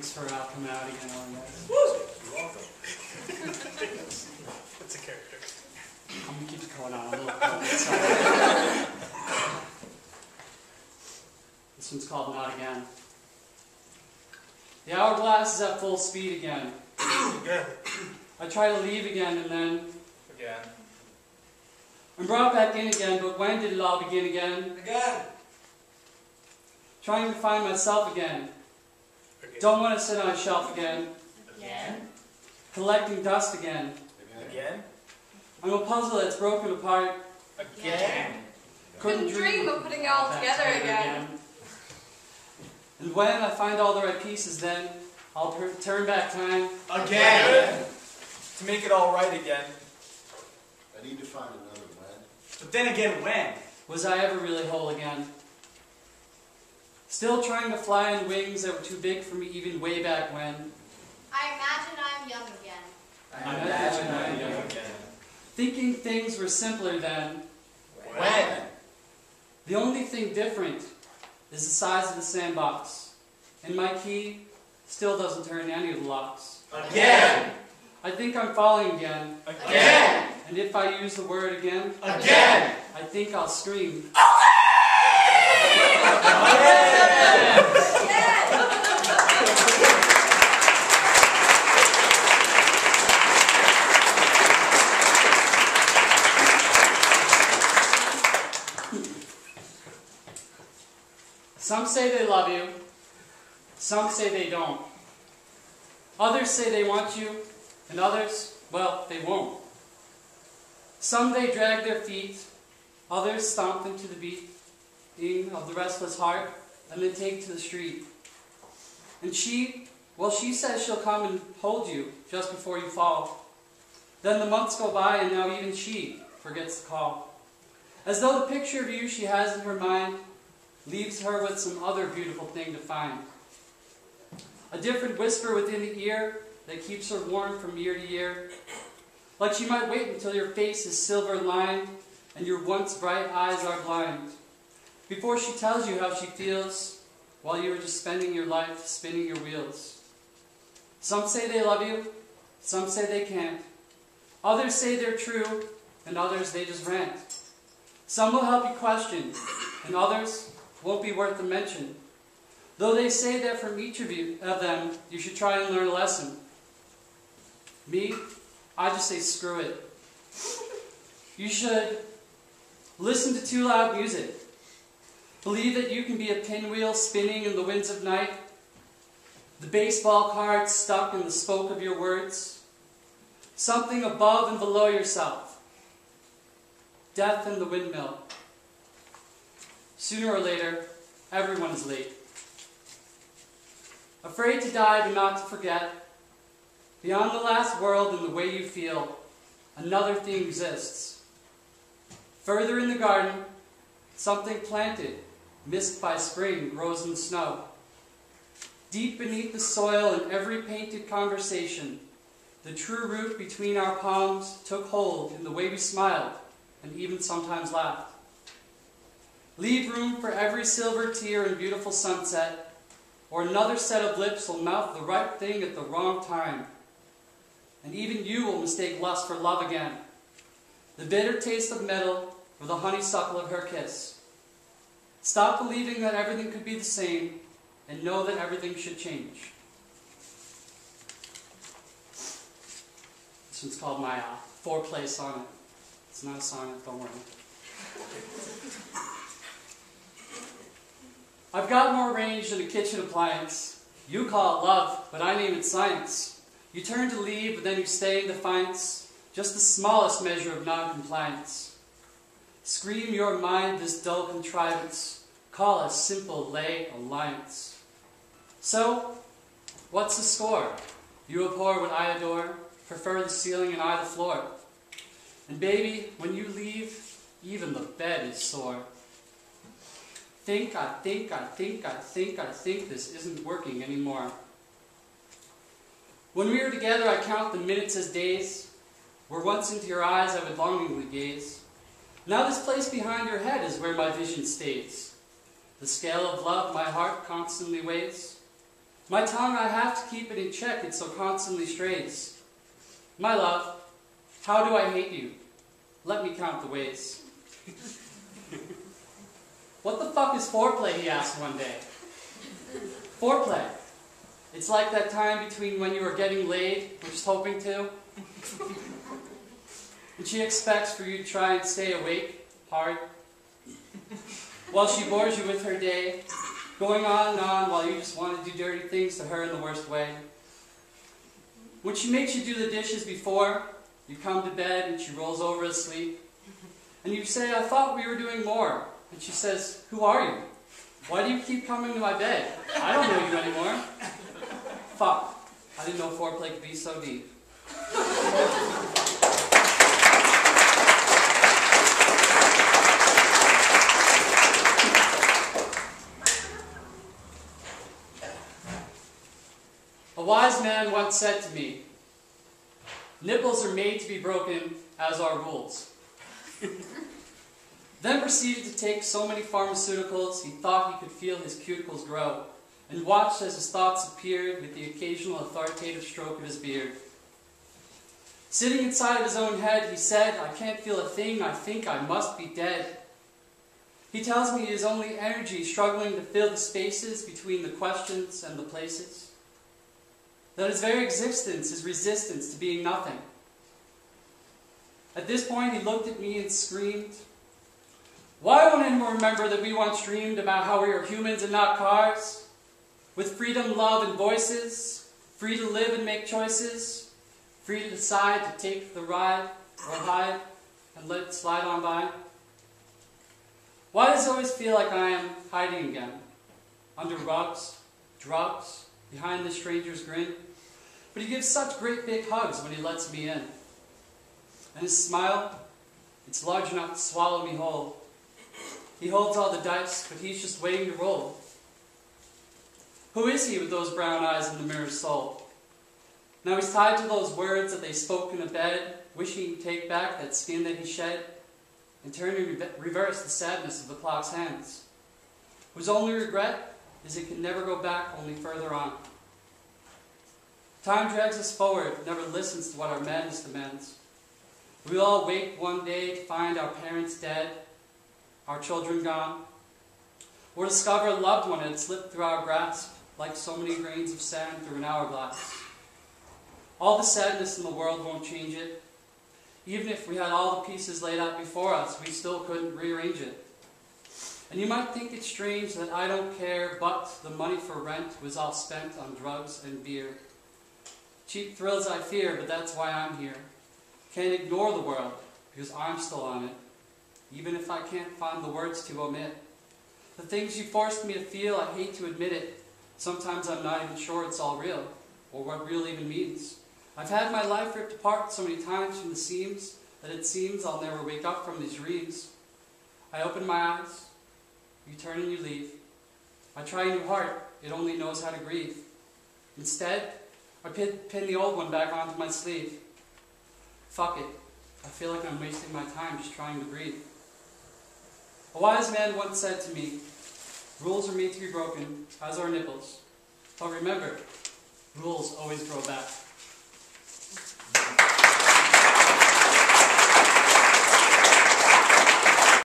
Thanks for coming out again on this. Woo! You're welcome. It's a character. I'm going to keep going on a little bit. This one's called Not Again. The hourglass is at full speed again. Again. I try to leave again and then Again. I'm brought back in again, but when did it all begin again? Again. Trying to find myself again. Again. Don't want to sit on a shelf again. Again. Collecting dust again. Again. I'm a puzzle that's broken apart. Again. Couldn't dream of putting it all together again. And when I find all the right pieces, then I'll turn back time. Again. To make it all right again. I need to find another when. But then again, when? Was I ever really whole again? Still trying to fly in wings that were too big for me even way back when. I imagine I'm young again. I imagine I'm young again. Thinking things were simpler then. When? The only thing different is the size of the sandbox. And my key still doesn't turn any of the locks. Again. I think I'm falling again. Again. And if I use the word again, Again. I think I'll scream. Some say they love you. Some say they don't. Others say they want you, and others, well, they won't. Some they drag their feet, others stomp into the beating of the restless heart, and then take to the street. And she, well, she says she'll come and hold you just before you fall. Then the months go by, and now even she forgets to call. As though the picture of you she has in her mind leaves her with some other beautiful thing to find. A different whisper within the ear that keeps her warm from year to year. Like she might wait until your face is silver lined and your once bright eyes are blind, before she tells you how she feels while you are just spending your life spinning your wheels. Some say they love you, some say they can't. Others say they're true, and others they just rant. Some will help you question, and others won't be worth a mention. Though they say that from each of them, you should try and learn a lesson. Me, I just say screw it. You should listen to too loud music. Believe that you can be a pinwheel spinning in the winds of night. The baseball card stuck in the spoke of your words. Something above and below yourself. Death in the windmill. Sooner or later, everyone is late. Afraid to die but not to forget. Beyond the last world and the way you feel, another thing exists. Further in the garden, something planted, missed by spring, grows in the snow. Deep beneath the soil in every painted conversation, the true root between our palms took hold in the way we smiled and even sometimes laughed. Leave room for every silver tear and beautiful sunset, or another set of lips will mouth the right thing at the wrong time. And even you will mistake lust for love again, the bitter taste of metal for the honeysuckle of her kiss. Stop believing that everything could be the same, and know that everything should change. This one's called my foreplay sonnet. It's not a sonnet, don't worry. I've got more range than a kitchen appliance. You call it love, but I name it science. You turn to leave, but then you stay in defiance, just the smallest measure of non-compliance. Scream your mind this dull contrivance, call a simple lay alliance. So, what's the score? You abhor what I adore, prefer the ceiling and I the floor. And baby, when you leave, even the bed is sore. I think this isn't working anymore. When we were together, I count the minutes as days, where once into your eyes I would longingly gaze. Now this place behind your head is where my vision stays. The scale of love my heart constantly weighs. My tongue, I have to keep it in check, it so constantly strays. My love, how do I hate you? Let me count the ways. What the fuck is foreplay, he asked one day. Foreplay. It's like that time between when you are getting laid, or just hoping to, and she expects for you to try and stay awake, hard, while she bores you with her day, going on and on while you just want to do dirty things to her in the worst way. When she makes you do the dishes before, you come to bed and she rolls over asleep, and you say, I thought we were doing more. And she says, who are you? Why do you keep coming to my bed? I don't know you anymore. Fuck. I didn't know foreplay could be so deep. A wise man once said to me, nipples are made to be broken, as are rules. Then proceeded to take so many pharmaceuticals he thought he could feel his cuticles grow, and watched as his thoughts appeared with the occasional authoritative stroke of his beard. Sitting inside of his own head, he said, I can't feel a thing, I think I must be dead. He tells me it is only energy struggling to fill the spaces between the questions and the places. That his very existence is resistance to being nothing. At this point, he looked at me and screamed, why won't anyone remember that we once dreamed about how we are humans and not cars? With freedom, love, and voices, free to live and make choices, free to decide to take the ride or hide and let it slide on by. Why does it always feel like I am hiding again? Under rugs, drugs, behind the stranger's grin? But he gives such great big hugs when he lets me in. And his smile, it's large enough to swallow me whole. He holds all the dice, but he's just waiting to roll. Who is he with those brown eyes and the mirror's soul? Now he's tied to those words that they spoke in a bed, wishing to take back that skin that he shed, and turn and reverse the sadness of the clock's hands, whose only regret is it can never go back, only further on. Time drags us forward, never listens to what our madness demands. We all wake one day to find our parents dead, our children gone, or discover a loved one had slipped through our grasp like so many grains of sand through an hourglass. All the sadness in the world won't change it. Even if we had all the pieces laid out before us, we still couldn't rearrange it. And you might think it strange that I don't care, but the money for rent was all spent on drugs and beer. Cheap thrills I fear, but that's why I'm here. Can't ignore the world, because I'm still on it, even if I can't find the words to omit. The things you forced me to feel, I hate to admit it. Sometimes I'm not even sure it's all real, or what real even means. I've had my life ripped apart so many times from the seams that it seems I'll never wake up from these dreams. I open my eyes, you turn and you leave. I try a new heart, it only knows how to grieve. Instead, I pin the old one back onto my sleeve. Fuck it, I feel like I'm wasting my time just trying to breathe. A wise man once said to me, rules are made to be broken, as are nipples. But remember, rules always grow back.